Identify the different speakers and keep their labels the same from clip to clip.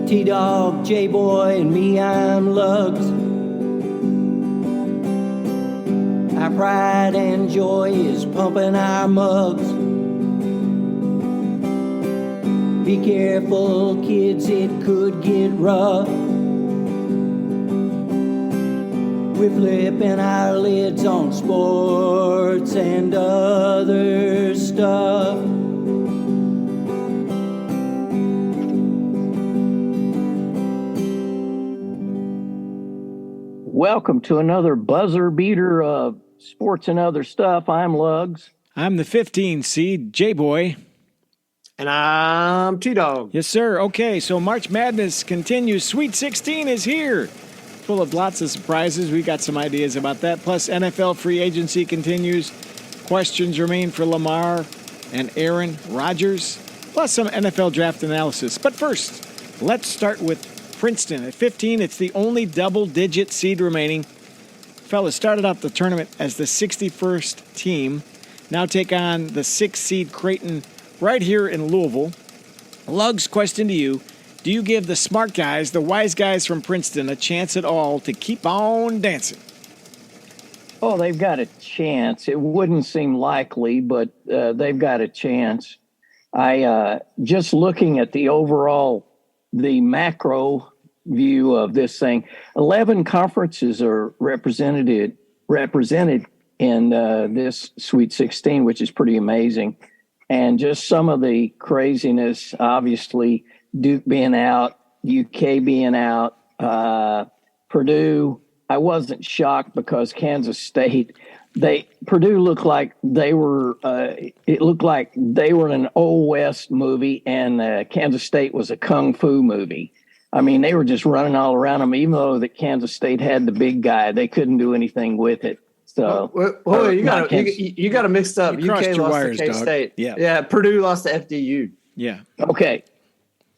Speaker 1: T-Dog, J-Boy, and me, I'm Lugs. Our pride and joy is pumping our mugs. Be careful, kids, it could get rough. We're flipping our lids on sports and other stuff. Welcome to another buzzer beater of sports and other stuff. I'm Lugs.
Speaker 2: I'm the 15 seed, J-Boy.
Speaker 3: And I'm T-Dog.
Speaker 2: Yes, sir. Okay, so March Madness continues. Sweet 16 is here. Full of lots of surprises. We got some ideas about that. Plus, NFL free agency continues. Questions remain for Lamar and Aaron Rodgers. Plus, some NFL draft analysis. But first, let's start with Princeton. At 15, it's the only double-digit seed remaining. Fellas started out the tournament as the 61st team. Now take on the 6th seed Creighton right here in Louisville. Lugs, question to you. Do you give the smart guys, the wise guys from Princeton, a chance at all to keep on dancing?
Speaker 1: Oh, they've got a chance. It wouldn't seem likely, but they've got a chance. I just looking at the the macro view of this thing, 11 conferences are represented in this Sweet 16, which is pretty amazing. And just some of the craziness, obviously, Duke being out, UK being out, Purdue. I wasn't shocked because Kansas State, Purdue looked like they were, it looked like they were in an Old West movie and Kansas State was a Kung Fu movie. I mean, they were just running all around them, even though that Kansas State had the big guy, they couldn't do anything with it. So,
Speaker 3: you got it mixed up. UK lost to K-State. Yeah. Purdue lost to FDU.
Speaker 2: Yeah.
Speaker 1: Okay.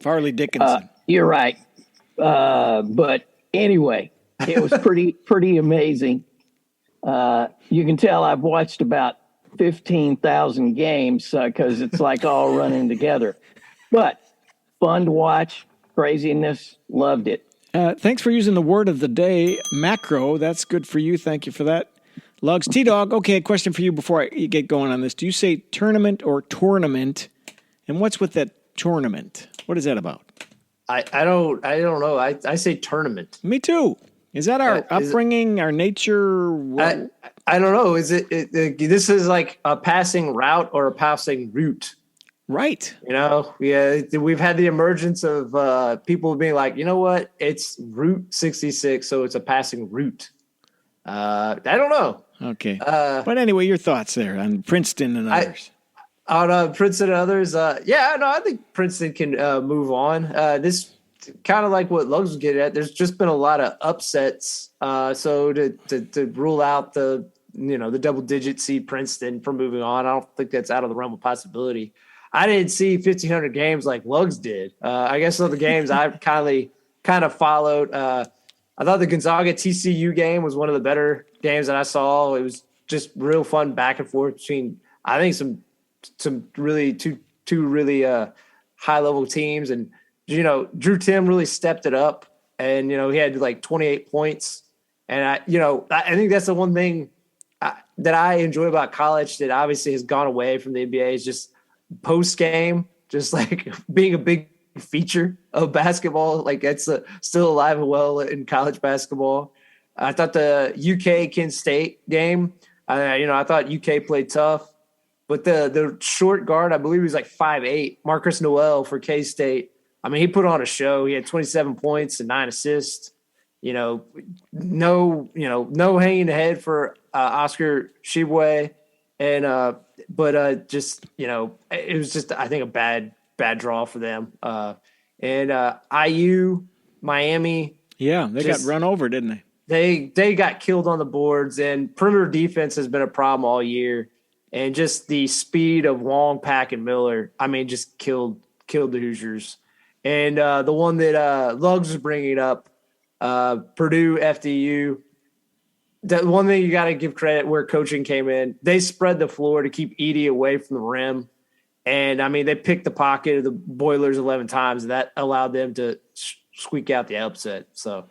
Speaker 2: Farley Dickinson.
Speaker 1: You're right. But anyway, it was pretty amazing. You can tell I've watched about 15,000 games because it's like all running together. But fun to watch. Craziness. Loved it.
Speaker 2: Thanks for using the word of the day, macro. That's good for you. Thank you for that. Lugs, T-Dog, okay, a question for you before I get going on this. Do you say tournament or tournament? And what's with that tournament? What is that about?
Speaker 3: I don't know. I say tournament.
Speaker 2: Me too. Is that our upbringing, our nature?
Speaker 3: I don't know. Is it this is like a passing route or a passing route?
Speaker 2: Right.
Speaker 3: Yeah, we've had the emergence of people being like, you know what? It's Route 66, so it's a passing route. I don't know.
Speaker 2: Okay. But anyway, your thoughts there on Princeton and others.
Speaker 3: On Princeton and others, I think Princeton can move on. This kind of like what Lugs was getting at. There's just been a lot of upsets. So to rule out the double-digit seed Princeton from moving on, I don't think that's out of the realm of possibility. I didn't see 1,500 games like Lugs did. I guess of the games I've kind of followed. I thought the Gonzaga TCU game was one of the better games that I saw. It was just real fun back and forth between, I think, some really two really high level teams, and Drew Timm really stepped it up, and he had like 28 points, and I think that's the one thing that I enjoy about college that obviously has gone away from the NBA is just post game, just like being a big feature of basketball. Like it's still alive and well in college basketball. I thought the UK Kent State game, I thought UK played tough, but the short guard, I believe he was like 5'8", Marcus Noel for K-State. I mean, he put on a show. He had 27 points and 9 assists. No hanging the head for Oscar Tshiebwe, and but just it was just, I think, a bad draw for them. And IU, Miami.
Speaker 2: Yeah, they got run over, didn't they?
Speaker 3: They got killed on the boards, and perimeter defense has been a problem all year. And just the speed of Wong, Pack, and Miller, I mean, just killed the Hoosiers. And the one that Lugs was bringing up, Purdue, FDU, the one thing you got to give credit where coaching came in, they spread the floor to keep Edey away from the rim. And I mean, they picked the pocket of the Boilers 11 times, and that allowed them to squeak out the upset. So,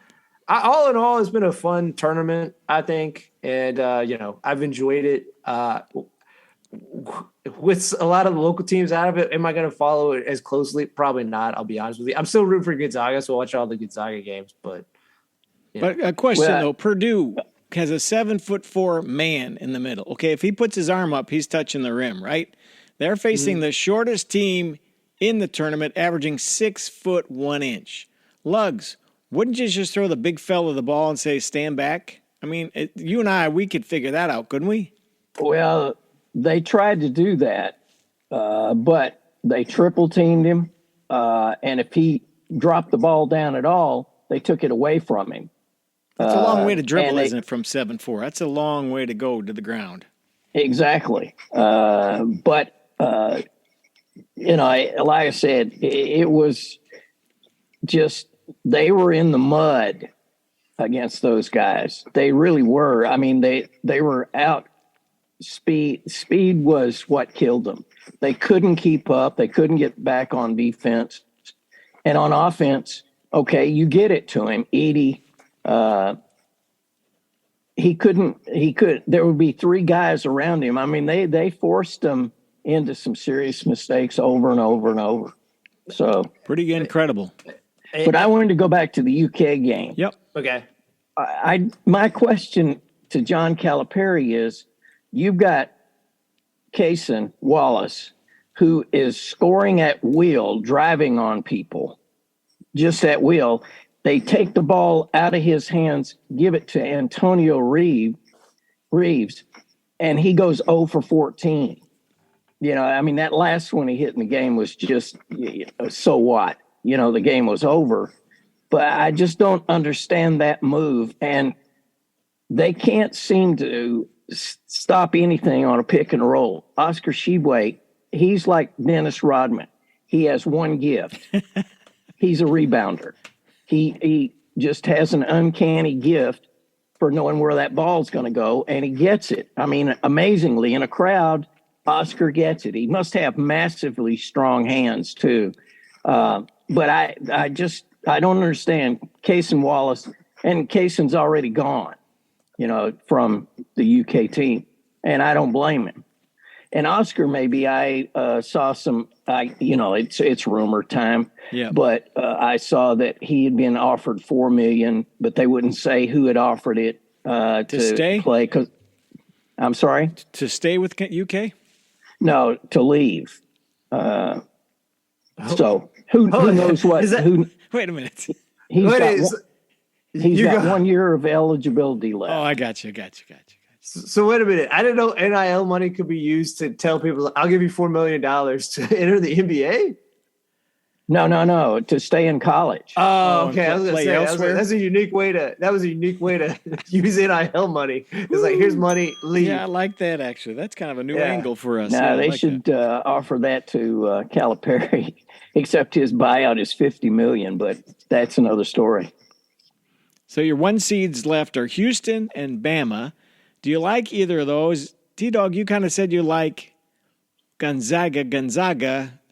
Speaker 3: all in all, it's been a fun tournament, I think. And, I've enjoyed it. With a lot of the local teams out of it, am I going to follow it as closely? Probably not. I'll be honest with you. I'm still rooting for Gonzaga, so I'll watch all the Gonzaga games. But
Speaker 2: a question though, Purdue has a 7'4" man in the middle. Okay, if he puts his arm up, he's touching the rim, right? They're facing the shortest team in the tournament, averaging 6'1". Lugs, wouldn't you just throw the big fella the ball and say stand back? I mean, you and I, we could figure that out, couldn't we?
Speaker 1: Well, they tried to do that, but they triple teamed him. And if he dropped the ball down at all, they took it away from him.
Speaker 2: That's a long way to dribble, isn't it, from 7'4"? That's a long way to go to the ground.
Speaker 1: Exactly. But like I said, it was just they were in the mud against those guys. They really were. I mean, they were out. Speed was what killed them. They couldn't keep up. They couldn't get back on defense. And on offense, okay, you get it to him. Edey, there would be three guys around him. I mean, they forced him into some serious mistakes over and over and over. So
Speaker 2: pretty incredible.
Speaker 1: But I wanted to go back to the UK game.
Speaker 2: Yep.
Speaker 3: Okay.
Speaker 1: My question to John Calipari is, you've got Cason Wallace, who is scoring at will, driving on people, just at will. They take the ball out of his hands, give it to Antonio Reeves, and he goes 0 for 14. I mean, that last one he hit in the game was just, so what? The game was over. But I just don't understand that move. And they can't seem to stop anything on a pick and roll. Oscar Tshiebwe, he's like Dennis Rodman. He has one gift. He's a rebounder. He just has an uncanny gift for knowing where that ball's going to go, and he gets it. I mean, amazingly, in a crowd, Oscar gets it. He must have massively strong hands too. But I don't understand Cason Wallace, and Cason's already gone, from the UK team, and I don't blame him. And Oscar, maybe I saw some, it's rumor time, but I saw that he had been offered $4 million, but they wouldn't say who had offered it to
Speaker 2: stay?
Speaker 1: Play. I'm sorry?
Speaker 2: To stay with UK?
Speaker 1: No, to leave. So who knows what?
Speaker 2: Wait a minute.
Speaker 1: He's got 1 year of eligibility left.
Speaker 2: Oh, I got you.
Speaker 3: So wait a minute. I didn't know NIL money could be used to tell people, I'll give you $4 million to enter the NBA.
Speaker 1: No, to stay in college.
Speaker 3: Oh, okay. I was
Speaker 2: play
Speaker 3: going to say
Speaker 2: elsewhere?
Speaker 3: that was a unique way to use NIL money. It's like, here's money, leave.
Speaker 2: Yeah, I like that actually. That's kind of a new angle for us.
Speaker 1: No,
Speaker 2: Yeah,
Speaker 1: they
Speaker 2: like
Speaker 1: should offer that to Calipari, except his buyout is $50 million, but that's another story.
Speaker 2: So your one seeds left are Houston and Bama. Do you like either of those? T-Dog, you kind of said you like Gonzaga.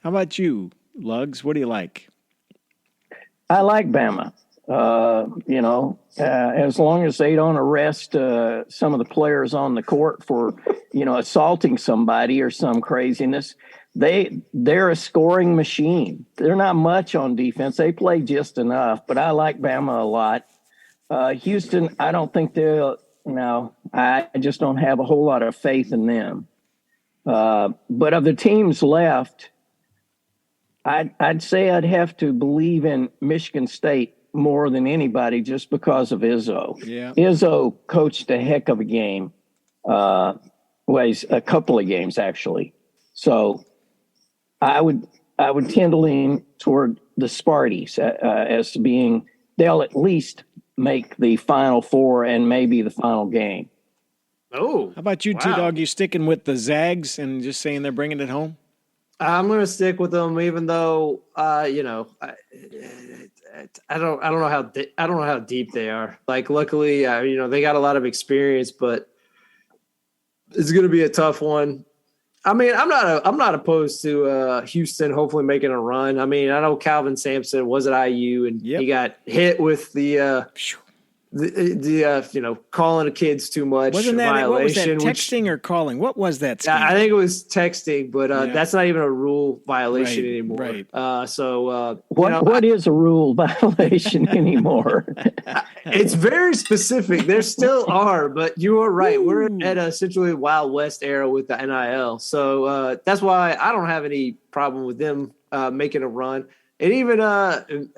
Speaker 2: How about you, Lugs? What do you like?
Speaker 1: I like Bama. As long as they don't arrest some of the players on the court for, assaulting somebody or some craziness, they're a scoring machine. They're not much on defense. They play just enough, but I like Bama a lot. Houston, I don't think I just don't have a whole lot of faith in them. But of the teams left, I'd say I'd have to believe in Michigan State more than anybody just because of Izzo.
Speaker 2: Yeah.
Speaker 1: Izzo coached a heck of a game, a couple of games actually. So I would tend to lean toward the Sparties as being they'll at least make the Final Four and maybe the final game.
Speaker 3: Oh,
Speaker 2: how about you,
Speaker 3: wow.
Speaker 2: T-Dog? You sticking with the Zags and just saying they're bringing it home?
Speaker 3: I'm going to stick with them, even though I don't know how deep they are. Like, luckily, they got a lot of experience, but it's going to be a tough one. I mean, I'm not opposed to Houston hopefully making a run. I mean, I know Calvin Sampson was at IU and he got hit with the calling the kids too much.
Speaker 2: Wasn't that
Speaker 3: violation,
Speaker 2: what was that, texting or calling? What was that? Scheme?
Speaker 3: I think it was texting, but that's not even a rule violation anymore.
Speaker 2: Right.
Speaker 3: What
Speaker 1: is a rule violation anymore?
Speaker 3: It's very specific. There still are, but you are right. We're at a essentially Wild West era with the NIL, so that's why I don't have any problem with them making a run. And even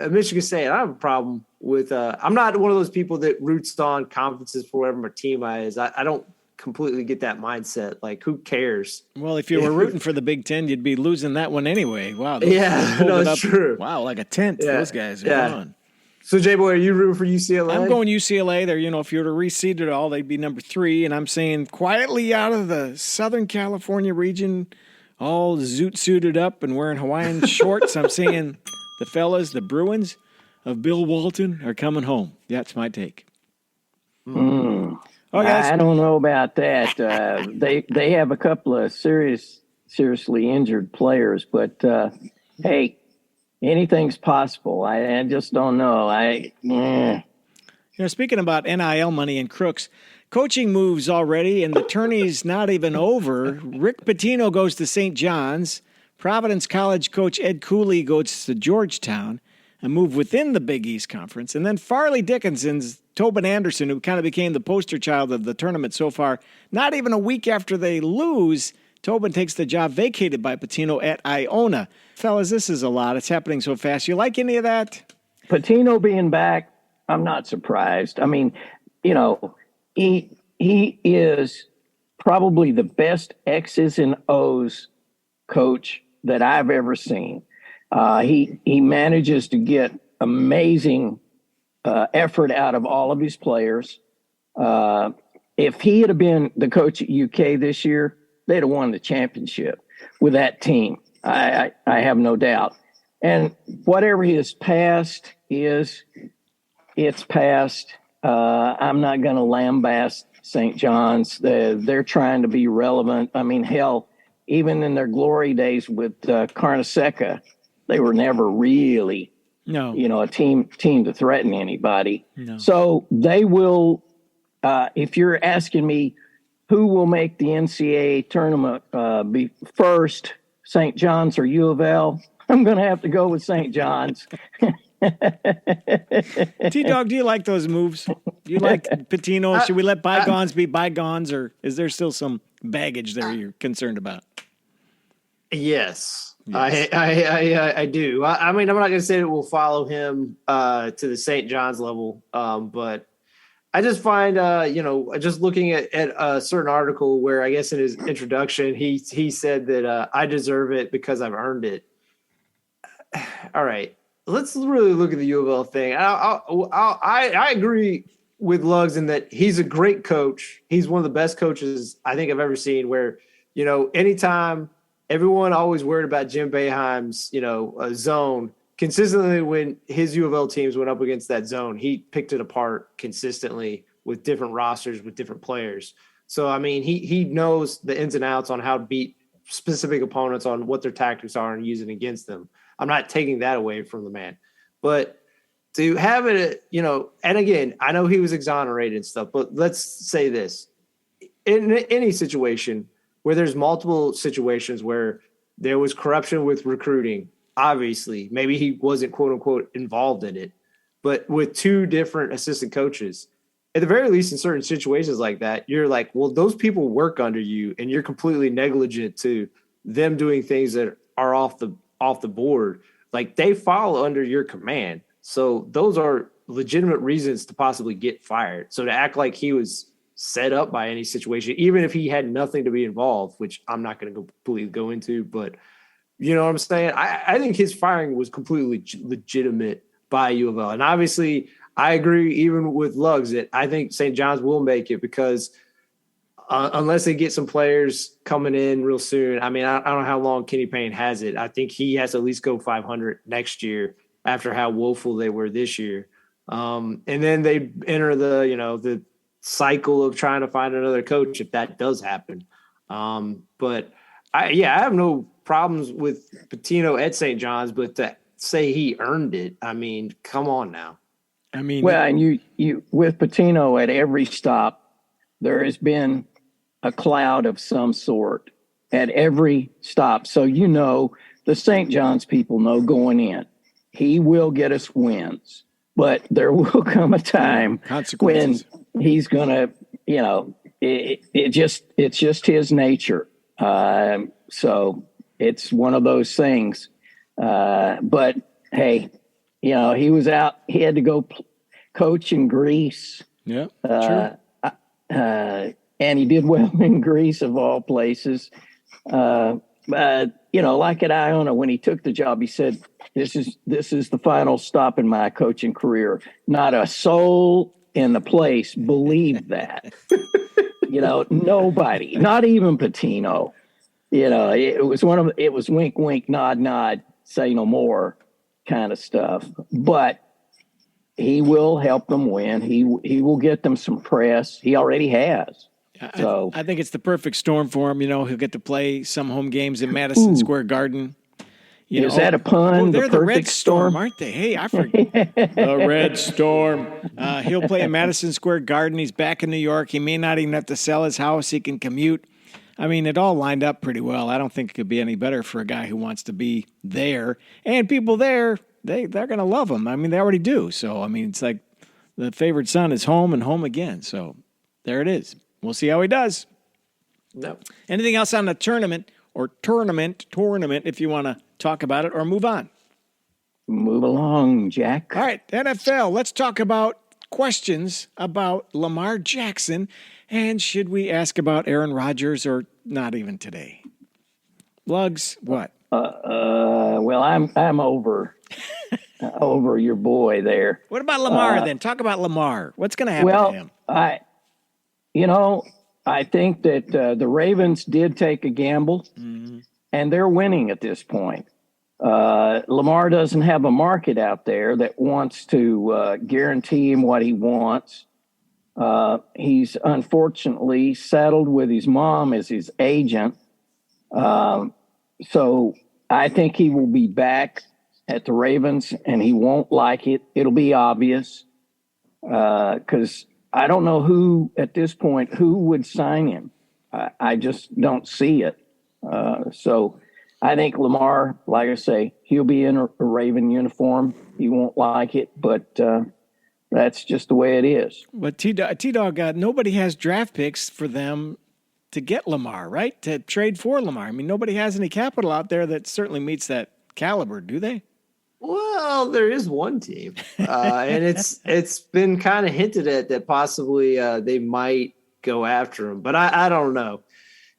Speaker 3: Michigan State, I have a problem with. I'm not one of those people that roots on conferences for whatever my team is. I don't completely get that mindset. Like, who cares?
Speaker 2: Well, if you were rooting for the Big Ten, you'd be losing that one anyway. Wow.
Speaker 3: It's true.
Speaker 2: Wow, like a tenth. Yeah. Those guys are on.
Speaker 3: So, J-Boy, are you rooting for UCLA?
Speaker 2: I'm going UCLA. They're, if you were to reseed it all, they'd be number 3. And I'm saying quietly out of the Southern California region, all zoot suited up and wearing Hawaiian shorts. I'm saying the fellas, the Bruins of Bill Walton, are coming home. That's my take.
Speaker 1: I don't know about that. They have a couple of seriously injured players, but hey, anything's possible. I just don't know.
Speaker 2: Speaking about NIL money and crooks, coaching moves already, and the tourney's not even over. Rick Pitino goes to St. John's. Providence College coach Ed Cooley goes to Georgetown, a move within the Big East Conference. And then Farley Dickinson's Tobin Anderson, who kind of became the poster child of the tournament so far. Not even a week after they lose, Tobin takes the job vacated by Pitino at Iona. Fellas, this is a lot. It's happening so fast. You like any of that?
Speaker 1: Pitino being back, I'm not surprised. I mean, he is probably the best X's and O's coach that I've ever seen. He manages to get amazing effort out of all of his players. If he had been the coach at UK this year, they'd have won the championship with that team. I have no doubt. And whatever his past is, it's past. I'm not going to lambaste St. John's. They're trying to be relevant. I mean, hell, even in their glory days with Carnesecca, they were never really, a team to threaten anybody. No. So they will. If you're asking me, who will make the NCAA tournament be first, St. John's or U of L? I'm going to have to go with St. John's.
Speaker 2: T-Dog, do you like those moves? Do you like Pitino? Should we let bygones be bygones, or is there still some baggage there you're concerned about?
Speaker 3: Yes. I do. I mean, I'm not going to say that we'll follow him to the St. John's level, but I just find, just looking at a certain article where I guess in his introduction, he said that I deserve it because I've earned it. All right, let's really look at the U of L thing. I agree with Luggs in that he's a great coach. He's one of the best coaches I think I've ever seen where, anytime everyone always worried about Jim Boeheim's, zone. Consistently, when his U of L teams went up against that zone, he picked it apart consistently with different rosters, with different players. So, I mean, he knows the ins and outs on how to beat specific opponents, on what their tactics are and use it against them. I'm not taking that away from the man. But to have it, and again, I know he was exonerated and stuff, but let's say this. In any situation where there's multiple situations where there was corruption with recruiting, obviously, maybe he wasn't quote unquote involved in it, but with 2 different assistant coaches, at the very least, in certain situations like that, you're like, well, those people work under you and you're completely negligent to them doing things that are off the board. Like, they fall under your command. So those are legitimate reasons to possibly get fired. So to act like he was set up by any situation, even if he had nothing to be involved, which I'm not going to completely go into, but you know what I'm saying? I think his firing was completely legitimate by U of L. And obviously, I agree even with Luggs that I think St. John's will make it because unless they get some players coming in real soon, I mean, I don't know how long Kenny Payne has it. I think he has to at least go 500 next year after how woeful they were this year. And then they enter the cycle of trying to find another coach if that does happen. But I have no problems with Patino at St. John's, but to say he earned it, I mean, come on now.
Speaker 2: I mean,
Speaker 1: Well, and you with Patino at every stop, there has been a cloud of some sort at every stop. So the St. John's people know going in, he will get us wins, but there will come a time when
Speaker 2: consequences.
Speaker 1: he's gonna, it's just his nature. So it's one of those things. But hey, he was out. He had to go coach in Greece.
Speaker 2: Yeah, sure.
Speaker 1: And he did well in Greece of all places. Like at Iona, when he took the job, he said, "This is the final stop in my coaching career." Not a soul in the place believed that. Nobody, not even Patino. It was wink, wink, nod, nod, say no more kind of stuff. But he will help them win. He will get them some press. He already has. So
Speaker 2: I think it's the perfect storm for him. He'll get to play some home games in Madison Square Garden.
Speaker 1: Is that a pun?
Speaker 2: They're the Red
Speaker 1: perfect
Speaker 2: Storm, aren't they? Hey, I forget. The Red Storm. He'll play in Madison Square Garden. He's back in New York. He may not even have to sell his house. He can commute. I mean, it all lined up pretty well. I don't think it could be any better for a guy who wants to be there. And people there, they're going to love him. I mean, they already do. So, I mean, it's like the favorite son is home and home again. So there it is. We'll see how he does.
Speaker 3: No.
Speaker 2: Anything else on the tournament if you want to talk about it or move on?
Speaker 1: Move along, Jack.
Speaker 2: All right, NFL. Let's talk about questions about Lamar Jackson. And should we ask about Aaron Rodgers or not even today? Lugs, what?
Speaker 1: Well, I'm over your boy there.
Speaker 2: What about Lamar then? Talk about Lamar. What's going to happen to him?
Speaker 1: I think that the Ravens did take a gamble, and they're winning at this point. Lamar doesn't have a market out there that wants to guarantee him what he wants. He's unfortunately saddled with his mom as his agent. So I think he will be back at the Ravens, and he won't like it. It'll be obvious because I don't know who at this point who would sign him. I just don't see it. So I think Lamar, like I say, he'll be in a Raven uniform. He won't like it, but that's just the way it is.
Speaker 2: But T-Dog, nobody has draft picks for them to get Lamar, right? To trade for Lamar. I mean, nobody has any capital out there that certainly meets that caliber, do they?
Speaker 3: Well, there is one team, and it's been kind of hinted at that possibly they might go after him, but I don't know.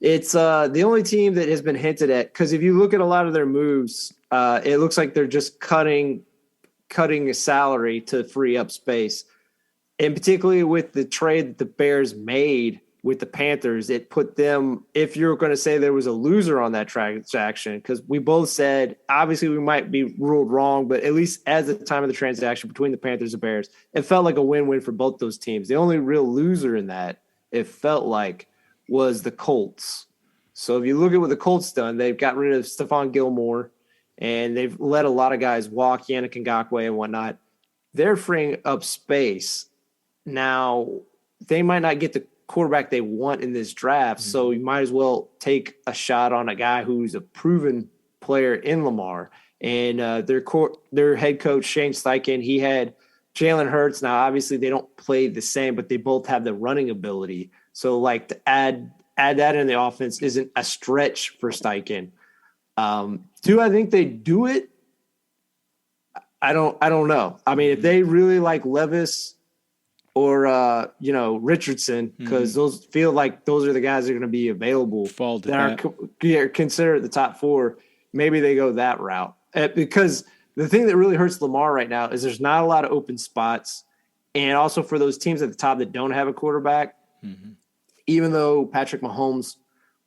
Speaker 3: It's the only team that has been hinted at, because if you look at a lot of their moves, it looks like they're just cutting a salary to free up space. And particularly with the trade that the Bears made with the Panthers, it put them, if you're going to say there was a loser on that transaction, because we both said, obviously we might be ruled wrong, but at least as the time of the transaction between the Panthers and Bears, it felt like a win-win for both those teams. The only real loser in that, it felt like, was the Colts. So if you look at what the Colts done, they've got rid of Stephon Gilmore, and they've let a lot of guys walk, Yannick Ngakoue and whatnot. They're freeing up space. Now, they might not get the quarterback they want in this draft, so you might as well take a shot on a guy who's a proven player in Lamar. And their head coach, Shane Steichen, he had Jalen Hurts. Now, obviously, they don't play the same, but they both have the running ability. So, like, to add that in the offense isn't a stretch for Steichen. Do I think they do it? I don't know. I mean, if they really like Levis or Richardson, because those feel like those are the guys that are going to be available that are considered the top four, maybe they go that route. Because the thing that really hurts Lamar right now is there's not a lot of open spots. And also for those teams at the top that don't have a quarterback, even though Patrick Mahomes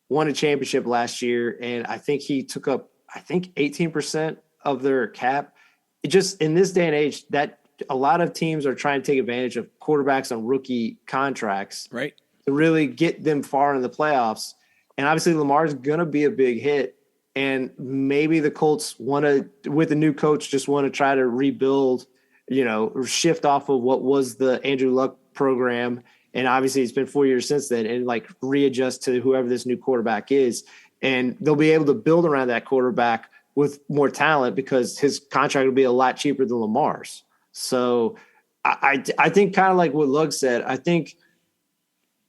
Speaker 3: won a championship last year, and I think he took up, 18% of their cap. It just, in this day and age, that a lot of teams are trying to take advantage of quarterbacks on rookie contracts,
Speaker 2: right,
Speaker 3: to really get them far in the playoffs. And obviously Lamar's going to be a big hit. And maybe the Colts want to, with the new coach, just want to try to rebuild, or shift off of what was the Andrew Luck program. And obviously it's been 4 years since then, and like readjust to whoever this new quarterback is. And they'll be able to build around that quarterback with more talent because his contract will be a lot cheaper than Lamar's. So I think kind of like what Lugg said, I think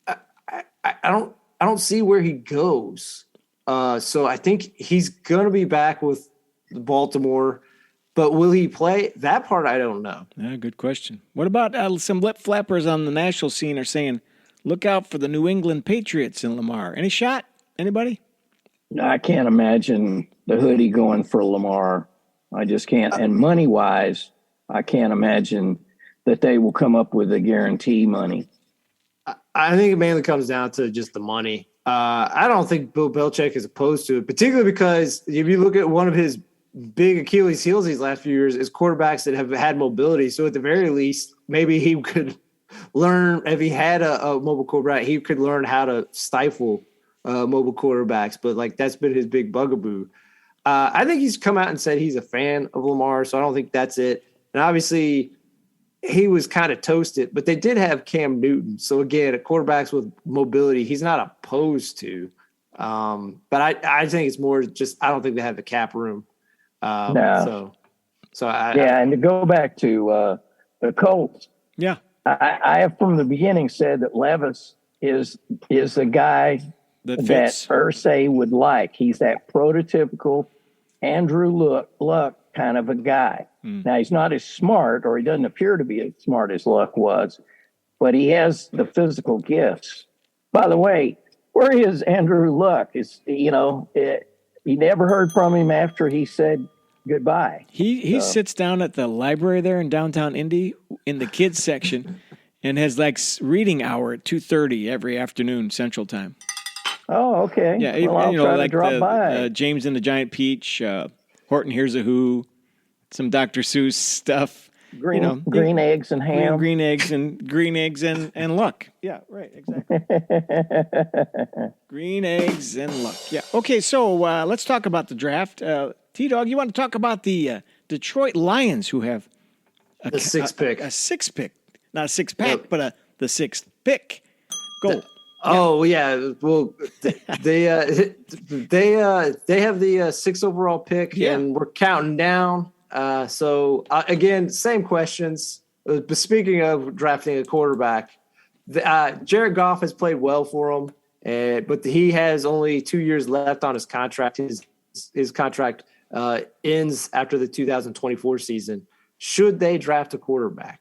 Speaker 3: I don't see where he goes. So I think he's going to be back with Baltimore, but will he play? That part I don't know.
Speaker 2: Yeah, good question. What about some lip flappers on the national scene are saying, look out for the New England Patriots in Lamar. Any shot? Anybody?
Speaker 1: I can't imagine the hoodie going for Lamar. I just can't. And money-wise, I can't imagine that they will come up with the guarantee money.
Speaker 3: I think it mainly comes down to just the money. I don't think Bill Belichick is opposed to it, particularly because if you look at one of his big Achilles heels these last few years is quarterbacks that have had mobility. So at the very least, maybe he could learn, if he had a mobile quarterback, he could learn how to stifle mobile quarterbacks. But like that's been his big bugaboo. I think he's come out and said he's a fan of Lamar, so I don't think that's it. And obviously he was kind of toasted, but they did have Cam Newton. So again, a quarterbacks with mobility, he's not opposed to. But I think it's more just I don't think they have the cap room.
Speaker 1: No.
Speaker 3: So
Speaker 1: and to go back to the Colts,
Speaker 2: yeah,
Speaker 1: I have from the beginning said that Levis is the guy that Irsay would like. He's that prototypical Andrew Luck kind of a guy. Now, he's not as smart, or he doesn't appear to be as smart as Luck was, but he has the physical gifts. By the way, where is Andrew Luck? You never heard from him after he said goodbye.
Speaker 2: He sits down at the library there in downtown Indy in the kids section and has like reading hour at 2:30 every afternoon Central Time.
Speaker 1: Oh, okay.
Speaker 2: Yeah,
Speaker 1: well, I'll try to drop by.
Speaker 2: James and the Giant Peach, Horton Hears a Who, some Dr. Seuss stuff.
Speaker 1: Green eggs and ham.
Speaker 2: Green eggs and Luck. Yeah, right, exactly. Green eggs and Luck. Yeah. Okay, so let's talk about the draft. T-Dog, you want to talk about the Detroit Lions who have
Speaker 3: the sixth pick.
Speaker 2: A sixth pick. Not a six-pack, but the sixth pick. Go.
Speaker 3: Oh yeah, well they have the sixth overall pick, and we're counting down. So again, same questions. But speaking of drafting a quarterback, Jared Goff has played well for him, but he has only 2 years left on his contract. His contract ends after the 2024 season. Should they draft a quarterback?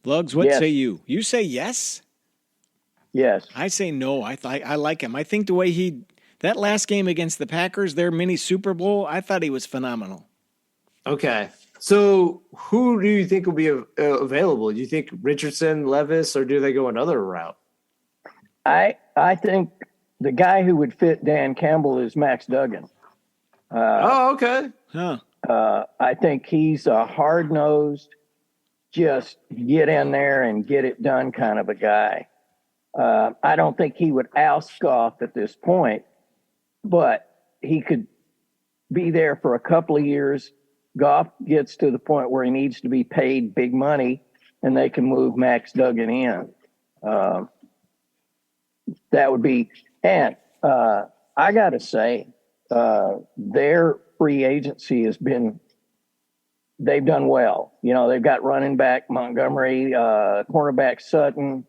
Speaker 2: Lugs, what say you? You say yes?
Speaker 1: Yes.
Speaker 2: I say no. I like him. I think the way that last game against the Packers, their mini Super Bowl, I thought he was phenomenal.
Speaker 3: Okay. So who do you think will be available? Do you think Richardson, Levis, or do they go another route?
Speaker 1: I think the guy who would fit Dan Campbell is Max Duggan.
Speaker 3: Okay.
Speaker 2: Huh.
Speaker 1: I think he's a hard-nosed, just get in there and get it done kind of a guy. I don't think he would oust Goff at this point, but he could be there for a couple of years. Goff gets to the point where he needs to be paid big money, and they can move Max Duggan in. That would be, and I got to say, their free agency they've done well. They've got running back Montgomery, cornerback Sutton.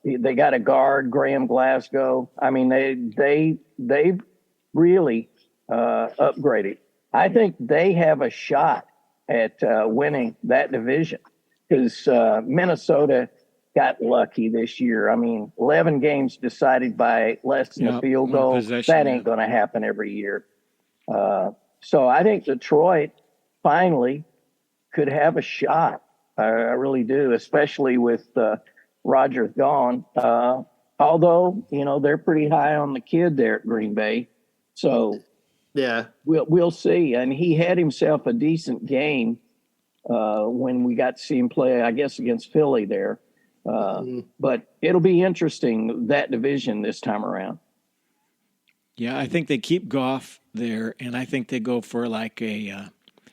Speaker 1: They got a guard, Graham Glasgow. I mean, they've really upgraded. I think they have a shot at winning that division because Minnesota got lucky this year. I mean, 11 games decided by less than a field goal. That ain't going to happen every year. So I think Detroit finally could have a shot. I really do, especially with Rodgers gone. Although, they're pretty high on the kid there at Green Bay. So
Speaker 3: yeah,
Speaker 1: we'll see. And he had himself a decent game when we got to see him play, I guess, against Philly there. But it'll be interesting, that division this time around.
Speaker 2: Yeah, I think they keep Goff there, and I think they go for like a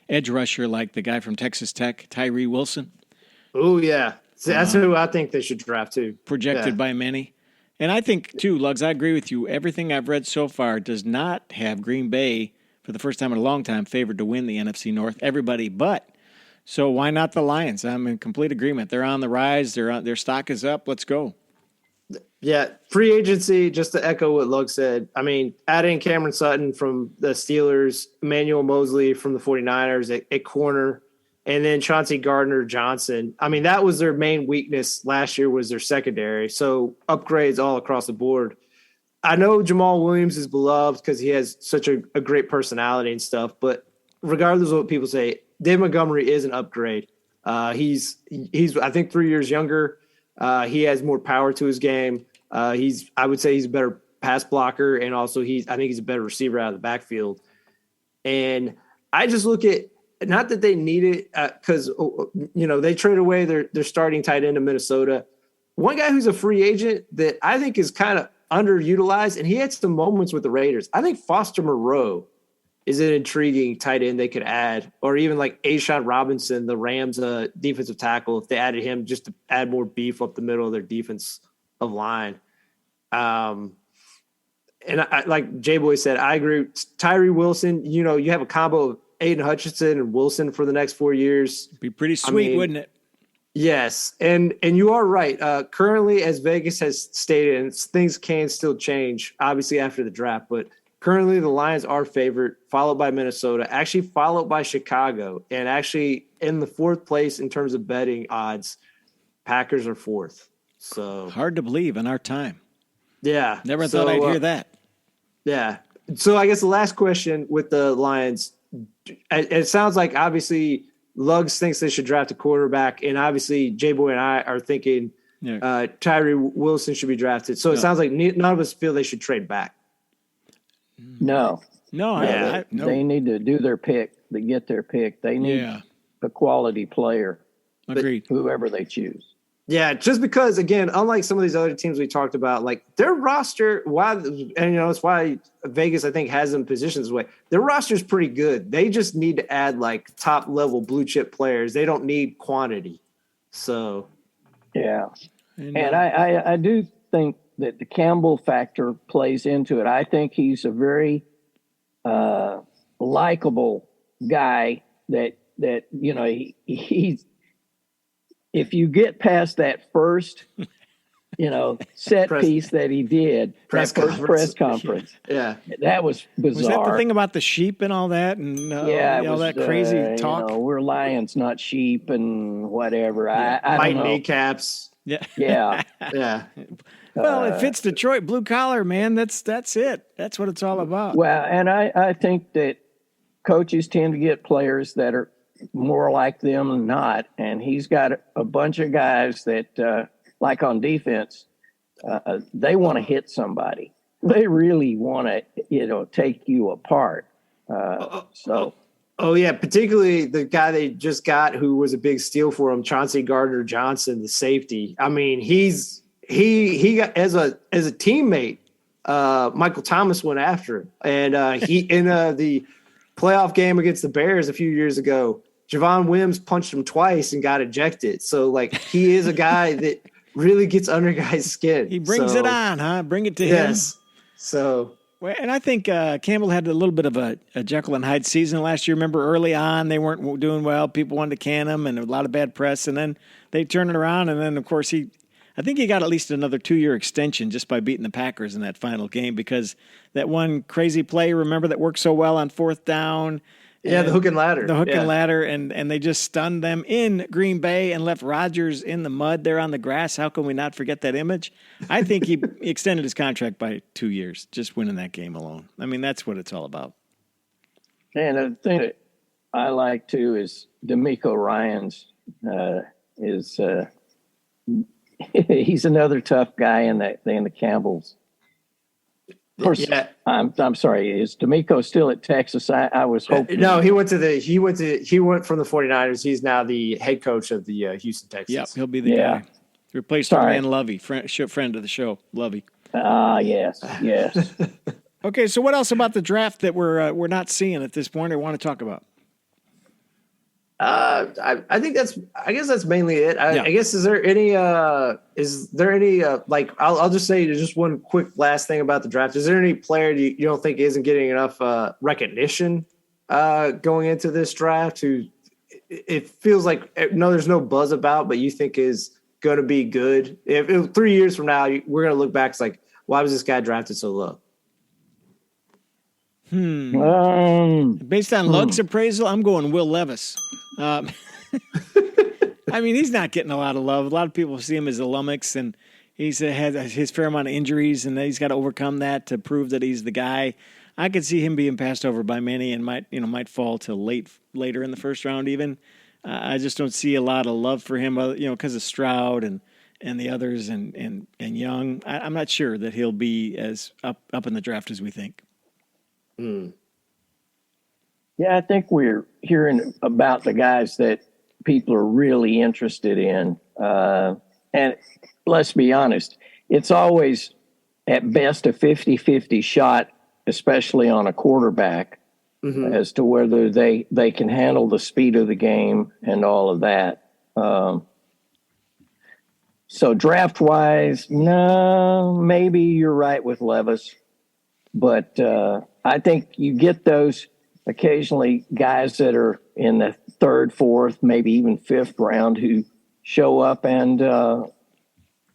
Speaker 2: edge rusher like the guy from Texas Tech, Tyree Wilson.
Speaker 3: Oh, yeah. See, that's who I think they should draft too.
Speaker 2: Projected by many. And I think, too, Lugs, I agree with you. Everything I've read so far does not have Green Bay, for the first time in a long time, favored to win the NFC North. Everybody but. So why not the Lions? I'm in complete agreement. They're on the rise. Their stock is up. Let's go.
Speaker 3: Yeah, free agency, just to echo what Lug said. I mean, adding Cameron Sutton from the Steelers, Emmanuel Mosley from the 49ers at corner, and then Chauncey Gardner-Johnson. I mean, that was their main weakness last year, was their secondary. So upgrades all across the board. I know Jamal Williams is beloved because he has such a great personality and stuff, but regardless of what people say, Dave Montgomery is an upgrade. He's I think 3 years younger. He has more power to his game. I would say he's a better pass blocker, and also I think he's a better receiver out of the backfield. And I just look at, not that they need it, because they trade away their starting tight end to Minnesota. One guy who's a free agent that I think is kind of underutilized, and he had some moments with the Raiders. I think Foster Moreau is an intriguing tight end they could add, or even like Ashawn Robinson, the Rams defensive tackle, if they added him just to add more beef up the middle of their defensive line. And I, like J-Boy said, I agree. Tyree Wilson, you have a combo of Aiden Hutchinson and Wilson for the next 4 years.
Speaker 2: Be pretty sweet, wouldn't it?
Speaker 3: Yes, and you are right. Currently, as Vegas has stated, and things can still change, obviously, after the draft, but currently the Lions are favored, followed by Minnesota, actually followed by Chicago, and actually in the fourth place in terms of betting odds, Packers are fourth. So
Speaker 2: hard to believe in our time.
Speaker 3: Yeah.
Speaker 2: Never thought I'd hear that.
Speaker 3: Yeah. So I guess the last question with the Lions, it sounds like obviously Luggs thinks they should draft a quarterback, and obviously J-Boy and I are thinking Tyree Wilson should be drafted. So it sounds like none of us feel they should trade back.
Speaker 1: No.
Speaker 2: No.
Speaker 1: They need to do their pick, to get their pick. They need a quality player.
Speaker 2: Agreed.
Speaker 1: Whoever they choose.
Speaker 3: Yeah, just because, again, unlike some of these other teams we talked about, like their roster, it's why Vegas, I think, has them positioned this way. Their roster is pretty good. They just need to add like top level blue chip players. They don't need quantity. So,
Speaker 1: yeah. And I do think that the Campbell factor plays into it. I think he's a very likable guy that he's, if you get past that first, set piece that he did, press conference.
Speaker 3: Yeah.
Speaker 1: That was bizarre.
Speaker 2: Was that the thing about the sheep and all that? And all that crazy talk?
Speaker 1: We're lions, not sheep and whatever.
Speaker 3: Yeah.
Speaker 1: I don't know.
Speaker 3: Kneecaps.
Speaker 2: Yeah.
Speaker 1: Yeah.
Speaker 3: Yeah.
Speaker 2: Well, it fits Detroit, blue collar, man. That's it. That's what it's all about.
Speaker 1: Well, and I think that coaches tend to get players that are more like them than not. And he's got a bunch of guys that, like on defense, they want to hit somebody. They really want to, take you apart.
Speaker 3: Oh, yeah, particularly the guy they just got who was a big steal for him, Chauncey Gardner-Johnson, the safety. I mean, he got as a teammate, Michael Thomas went after him. And he in the playoff game against the Bears a few years ago, Javon Wims punched him twice and got ejected. So, like, he is a guy that really gets under guys' skin.
Speaker 2: He brings it on, huh? Bring it to him.
Speaker 3: Yes. So...
Speaker 2: Well, and I think Campbell had a little bit of a Jekyll and Hyde season last year. Remember, early on, they weren't doing well. People wanted to can him, and a lot of bad press. And then they turned it around. And then, of course, I think he got at least another 2-year extension just by beating the Packers in that final game, because that one crazy play, remember, that worked so well on fourth down.
Speaker 3: Yeah, the hook and ladder.
Speaker 2: The hook and ladder, and they just stunned them in Green Bay and left Rodgers in the mud there on the grass. How can we not forget that image? I think he extended his contract by 2 years, just winning that game alone. I mean, that's what it's all about.
Speaker 1: And the thing that I like, too, is D'Amico Ryans he's another tough guy in the Campbells. Of course, yeah. I'm sorry. Is D'Amico still at Texas? I was hoping.
Speaker 3: No, he went from the 49ers. He's now the head coach of the Houston Texans.
Speaker 2: Yep, he'll be the guy. Replaced our
Speaker 1: Sorry.
Speaker 2: man Lovey, friend of the show, Lovey.
Speaker 1: Ah, yes, yes.
Speaker 2: Okay, so what else about the draft that we're not seeing at this point or want to talk about?
Speaker 3: I think I guess that's mainly it.
Speaker 2: Yeah.
Speaker 3: I guess is there any like I'll just say just one quick last thing about the draft. Is there any player you don't think isn't getting enough recognition going into this draft who it feels like there's no buzz about, but you think is going to be good? If 3 years from now we're going to look back, it's like, why was this guy drafted so low?
Speaker 2: Based on Lug's appraisal, I'm going Will Levis. I mean, he's not getting a lot of love. A lot of people see him as a lummox, and he's had his fair amount of injuries, and he's got to overcome that to prove that he's the guy. I could see him being passed over by many and might fall to later in the first round even. I just don't see a lot of love for him, because of Stroud and the others and Young. I'm not sure that he'll be as up in the draft as we think.
Speaker 1: Yeah, I think we're hearing about the guys that people are really interested in. And let's be honest, it's always at best a 50-50 shot, especially on a quarterback, as to whether they can handle the speed of the game and all of that. So draft-wise, no, maybe you're right with Levis. But I think you get those occasionally guys that are in the third, fourth, maybe even fifth round who show up and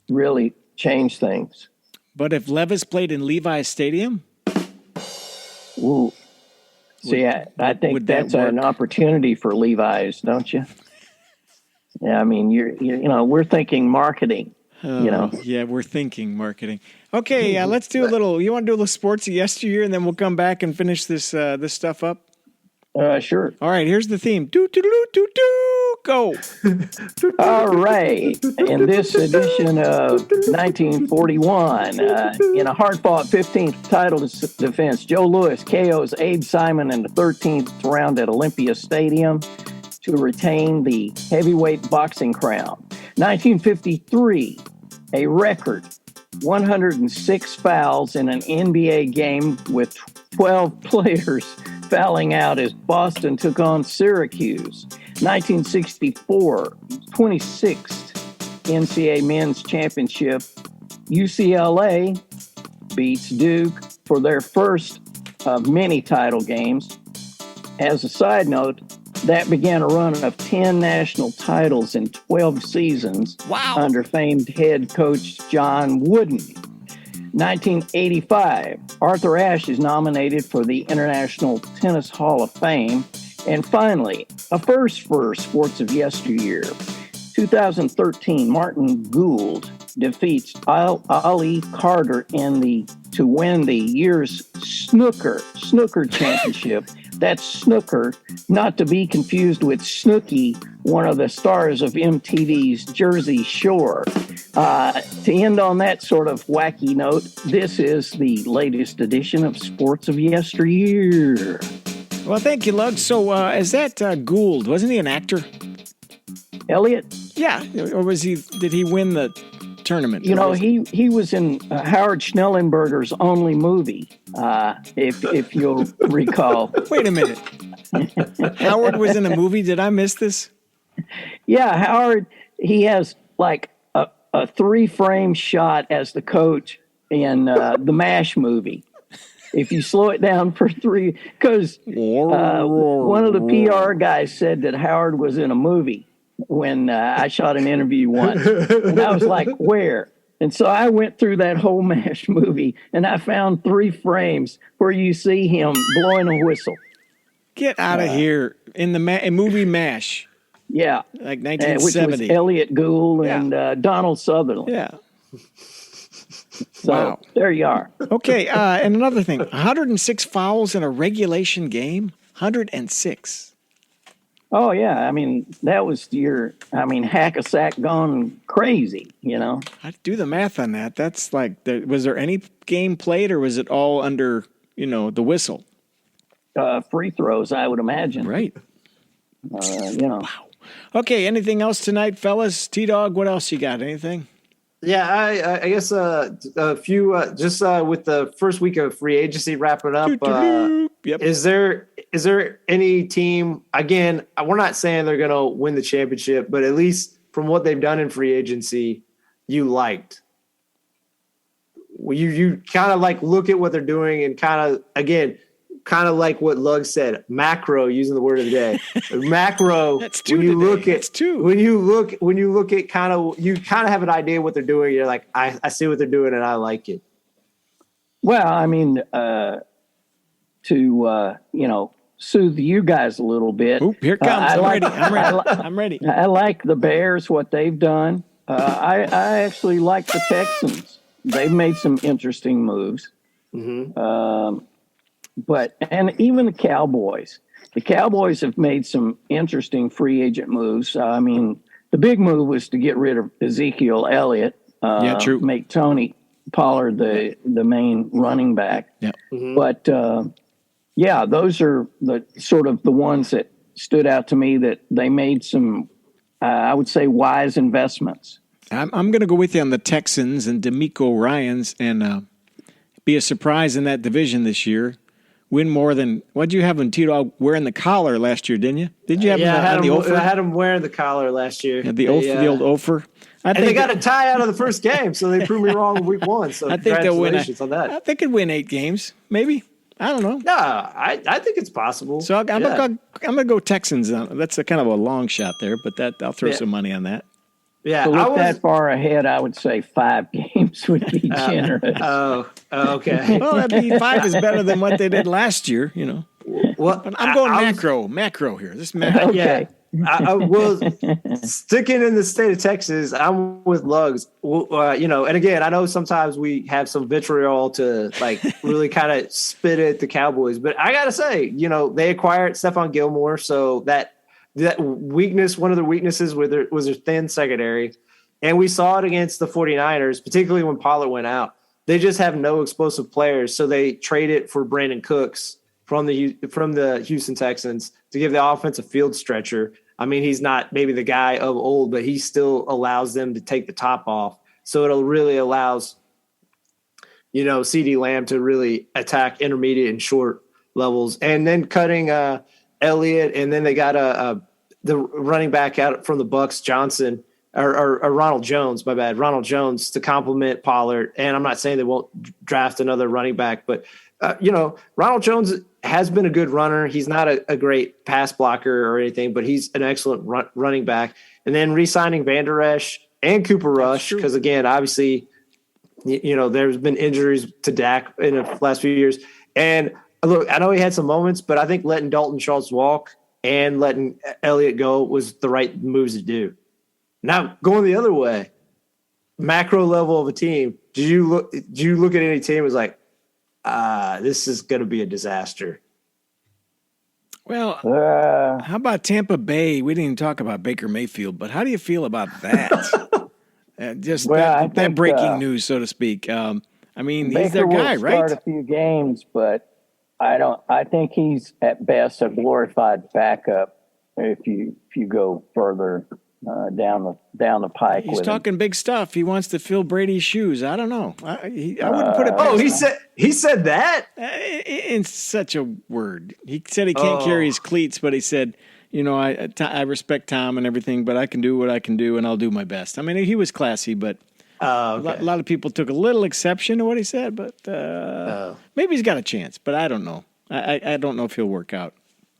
Speaker 1: really change things.
Speaker 2: But if Levis played in Levi's Stadium?
Speaker 1: Ooh. See, I think that's an opportunity for Levi's, don't you? Yeah, I mean, we're thinking marketing.
Speaker 2: Yeah, we're thinking marketing. Okay, let's do a little. You want to do a little sports yesteryear, and then we'll come back and finish this stuff up.
Speaker 1: Sure.
Speaker 2: All right, here's the theme. Do do do do do. Go.
Speaker 1: All right. In this edition of 1941, in a hard-fought 15th title defense, Joe Louis KOs Abe Simon in the 13th round at Olympia Stadium to retain the heavyweight boxing crown. 1953, a record 106 fouls in an NBA game with 12 players fouling out as Boston took on Syracuse. 1964, 26th NCAA Men's Championship, UCLA beats Duke for their first of many title games. As a side note, that began a run of 10 national titles in 12 seasons under famed head coach John Wooden. 1985, Arthur Ashe is nominated for the International Tennis Hall of Fame. And finally, a first for sports of yesteryear. 2013, Martin Gould defeats Ali Carter to win the year's snooker championship. That's snooker, not to be confused with Snooki, one of the stars of MTV's Jersey Shore. To end on that sort of wacky note, this is the latest edition of Sports of Yesteryear.
Speaker 2: Well, thank you, Lug. So, is that Gould? Wasn't he an actor?
Speaker 1: Elliot?
Speaker 2: Yeah, or did he win the tournament?
Speaker 1: He was in Howard Schnellenberger's only movie, if you'll recall.
Speaker 2: Wait a minute. Howard was in a movie? Did I miss this?
Speaker 1: Yeah, Howard, he has like a 3-frame shot as the coach in the MASH movie. If you slow it down for 3, because one of the PR guys said that Howard was in a movie when I shot an interview once. And I was like, where? And so I went through that whole MASH movie, and I found 3 frames where you see him blowing a whistle.
Speaker 2: Get out of here. In the movie MASH.
Speaker 1: Yeah.
Speaker 2: Like 1970.
Speaker 1: Which was Elliot Gould and Donald Sutherland.
Speaker 2: Yeah.
Speaker 1: So,
Speaker 2: wow.
Speaker 1: There you are.
Speaker 2: Okay, and another thing. 106 fouls in a regulation game? 106.
Speaker 1: Oh, yeah. I mean, that was hack-a-sack gone crazy,
Speaker 2: I'd do the math on that. That's like, was there any game played, or was it all under, the whistle?
Speaker 1: Free throws, I would imagine.
Speaker 2: Right.
Speaker 1: Wow.
Speaker 2: Okay, anything else tonight, fellas? T-Dog, what else you got? Anything?
Speaker 3: Yeah, I guess a few just with the first week of free agency wrapping up.
Speaker 2: Yep.
Speaker 3: Is there any team, again, we're not saying they're going to win the championship, but at least from what they've done in free agency, you liked? You kind of like look at what they're doing and kind of like what Lug said, macro, using the word of the day. Macro.
Speaker 2: That's two.
Speaker 3: When you
Speaker 2: today.
Speaker 3: look at
Speaker 2: That's two.
Speaker 3: when you look at you kind of have an idea what they're doing. You're like, I see what they're doing and I like it.
Speaker 1: Well, I mean, to soothe you guys a little bit.
Speaker 2: Oop, here it comes. I'm ready.
Speaker 1: I like the Bears, what they've done. I actually like the Texans. They've made some interesting moves.
Speaker 3: Mm-hmm.
Speaker 1: And even the Cowboys. The Cowboys have made some interesting free agent moves. I mean, the big move was to get rid of Ezekiel Elliott.
Speaker 2: Yeah, true.
Speaker 1: Make Tony Pollard the main running back.
Speaker 2: Yeah.
Speaker 3: Mm-hmm.
Speaker 1: But those are the sort of the ones that stood out to me that they made some, I would say, wise investments.
Speaker 2: I'm going to go with you on the Texans and D'Amico Ryans and be a surprise in that division this year. Win more than what'd you have in T-Dog wearing the collar last year? Didn't you? Did you have him on the Ophir?
Speaker 3: I had him wearing the collar last year.
Speaker 2: Yeah, the old Ophir.
Speaker 3: And they got a tie out of the first game, so they proved me wrong in week 1. So
Speaker 2: I think they'll win.
Speaker 3: On that.
Speaker 2: They could win 8 games, maybe. I don't know.
Speaker 3: No, I think it's possible.
Speaker 2: So I'm gonna go Texans. That's a kind of a long shot there, but I'll throw some money on that.
Speaker 3: Yeah,
Speaker 1: to look that far ahead, I would say 5 games would be generous.
Speaker 3: Okay.
Speaker 2: Well, that'd be 5 is better than what they did last year,
Speaker 3: Well,
Speaker 2: but I'm going macro here. This macro.
Speaker 1: Okay.
Speaker 3: I was sticking in the state of Texas. I'm with Lugs. And again, I know sometimes we have some vitriol to like really kind of spit at the Cowboys, but I gotta say, they acquired Stephon Gilmore, so that weakness, one of their weaknesses was their thin secondary. And we saw it against the 49ers, particularly when Pollard went out. They just have no explosive players. So they traded for Brandon Cooks from the Houston Texans to give the offense a field stretcher. I mean, he's not maybe the guy of old, but he still allows them to take the top off. So it'll really allows, CeeDee Lamb to really attack intermediate and short levels. And then cutting Elliott, and then they got the running back out from the Bucs, Johnson or Ronald Jones, my bad, Ronald Jones to complement Pollard. And I'm not saying they won't draft another running back, but Ronald Jones has been a good runner. He's not a great pass blocker or anything, but he's an excellent running back. And then re-signing Van Der Esch and Cooper Rush, because again, obviously, there's been injuries to Dak in the last few years. And look, I know he had some moments, but I think letting Dalton Schultz walk and letting Elliott go was the right moves to do. Now, going the other way, macro level of a team, did you look at any team and was like, this is going to be a disaster?
Speaker 2: Well, how about Tampa Bay? We didn't even talk about Baker Mayfield, but how do you feel about that? That breaking news, so to speak. I mean,
Speaker 1: Baker
Speaker 2: he's their guy,
Speaker 1: will
Speaker 2: right?
Speaker 1: Start a few games, but I think he's at best a glorified backup. If you go further down the pike,
Speaker 2: He's
Speaker 1: with
Speaker 2: talking
Speaker 1: him.
Speaker 2: big stuff. He wants to fill Brady's shoes. I don't know. I wouldn't put it.
Speaker 3: Oh, he said that
Speaker 2: in such a word. He said he can't carry his cleats, but he said, I respect Tom and everything, but I can do what I can do, and I'll do my best. I mean, he was classy, but a lot of people took a little exception to what he said. But maybe he's got a chance, but I don't know. I don't know if he'll work out.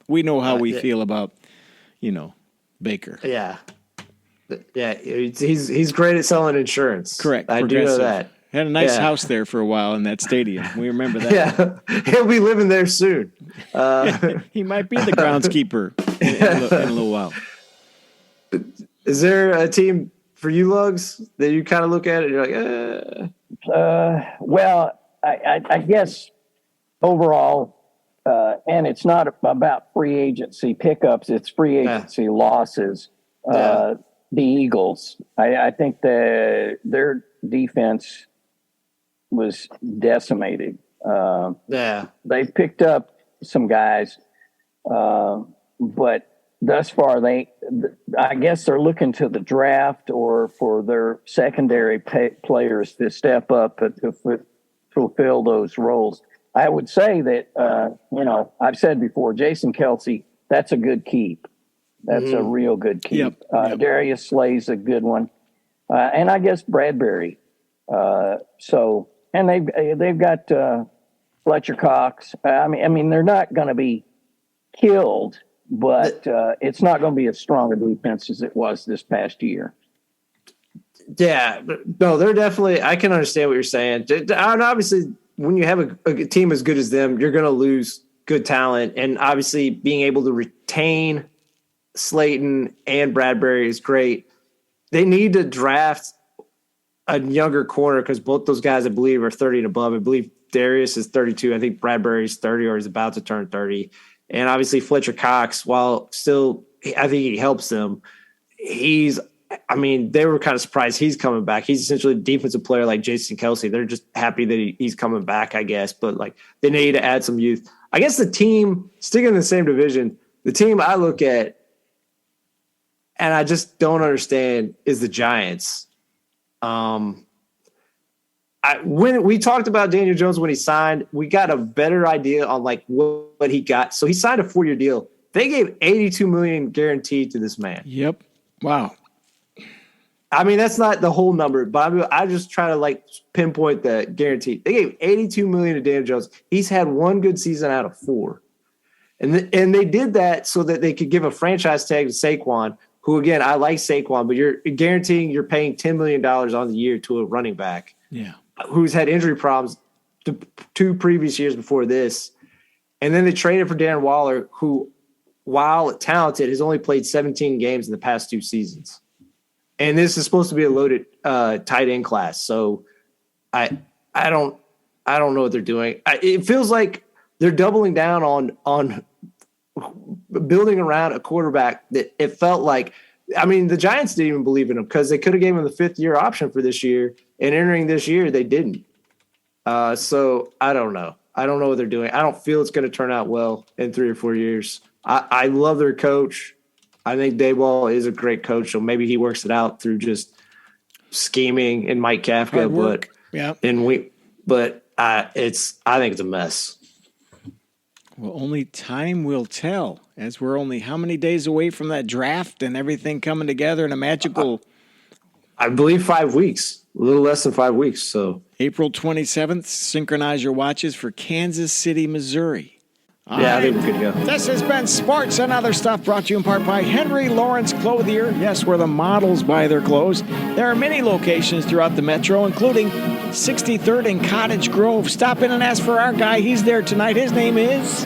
Speaker 2: We know how we feel about, Baker.
Speaker 3: Yeah. Yeah, he's great at selling insurance.
Speaker 2: Correct.
Speaker 3: I do know that.
Speaker 2: Had a nice house there for a while in that stadium. We remember that.
Speaker 3: Yeah, he'll be living there soon.
Speaker 2: He might be the groundskeeper in a little while.
Speaker 3: Is there a team for you, Lugs, that you kind of look at it and you're like,
Speaker 1: Well, I guess overall, and it's not about free agency pickups; it's free agency losses. The Eagles, I think their defense was decimated. They picked up some guys, but thus far, I guess they're looking to the draft or for their secondary players to step up to fulfill those roles. I would say that, I've said before, Jason Kelce, that's a good keep. That's a real good keep.
Speaker 2: Yep.
Speaker 1: Darius Slay's a good one. And I guess Bradbury. And they've got Fletcher Cox. I mean, they're not going to be killed, but it's not going to be as strong a defense as it was this past year.
Speaker 3: Yeah, no, they're definitely. I can understand what you're saying. And obviously, when you have a team as good as them, you're going to lose good talent, and obviously, being able to retain Slayton and Bradbury is great. They need to draft a younger corner because both those guys, I believe, are 30 and above. I believe Darius is 32. I think Bradbury's 30 or is about to turn 30. And obviously Fletcher Cox, while still, I think he helps them. They were kind of surprised he's coming back. He's essentially a defensive player like Jason Kelce. They're just happy that he's coming back, I guess. But, they need to add some youth. I guess the team, sticking in the same division, the team I look at and I just don't understand is the Giants. When we talked about Daniel Jones when he signed, we got a better idea on what he got. So he signed a 4-year deal. They gave $82 million guaranteed to this man.
Speaker 2: Yep. Wow.
Speaker 3: I mean, that's not the whole number, but I just try to pinpoint the guarantee. They gave $82 million to Daniel Jones. He's had one good season out of 4, and they did that so that they could give a franchise tag to Saquon, who, again, I like Saquon, but you're guaranteeing you're paying $10 million on the year to a running back.
Speaker 2: Yeah.
Speaker 3: Who's had injury problems the 2 previous years before this. And then they traded for Darren Waller, who, while talented, has only played 17 games in the past 2 seasons. And this is supposed to be a loaded tight end class. So I don't know what they're doing. It feels like they're doubling down on building around a quarterback that it felt like, the Giants didn't even believe in him because they could have given him the 5th-year option for this year, and entering this year they didn't. So I don't know. I don't know what they're doing. I don't feel it's going to turn out well in 3 or 4 years. I love their coach. I think Daboll is a great coach, so maybe he works it out through just scheming and Mike Kafka.
Speaker 2: Yeah.
Speaker 3: I think it's a mess.
Speaker 2: Well, only time will tell, as we're only how many days away from that draft and everything coming together in a magical.
Speaker 3: I believe 5 weeks, a little less than 5 weeks. So
Speaker 2: April 27th, synchronize your watches for Kansas City, Missouri. All
Speaker 3: I
Speaker 2: right.
Speaker 3: think we're good to go.
Speaker 2: This has been Sports and Other Stuff, brought to you in part by Henry Lawrence Clothier. Yes, where the models buy their clothes. There are many locations throughout the metro, including 63rd and Cottage Grove. Stop in and ask for our guy. He's there tonight. His name is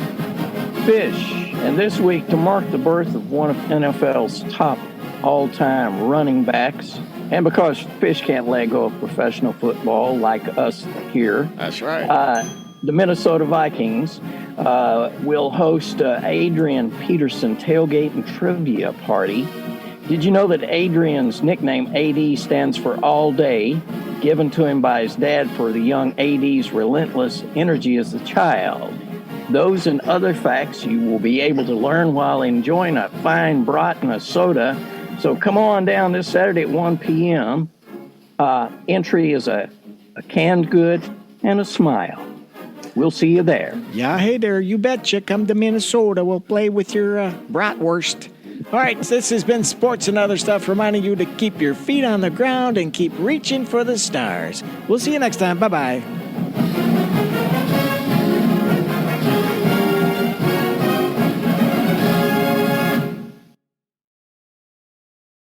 Speaker 1: Fish. And this week, to mark the birth of one of NFL's top all-time running backs, and because Fish can't let go of professional football like us here.
Speaker 2: That's right.
Speaker 1: The Minnesota Vikings will host Adrian Peterson tailgate and trivia party. Did you know that Adrian's nickname AD stands for All Day, given to him by his dad for the young AD's relentless energy as a child? Those and other facts you will be able to learn while enjoying a fine brat and a soda. So come on down this Saturday at 1 p.m. Entry is a canned good and a smile. We'll see you there.
Speaker 2: Yeah, hey there, you betcha. Come to Minnesota. We'll play with your bratwurst. All right, this has been Sports and Other Stuff, reminding you to keep your feet on the ground and keep reaching for the stars. We'll see you next time. Bye-bye.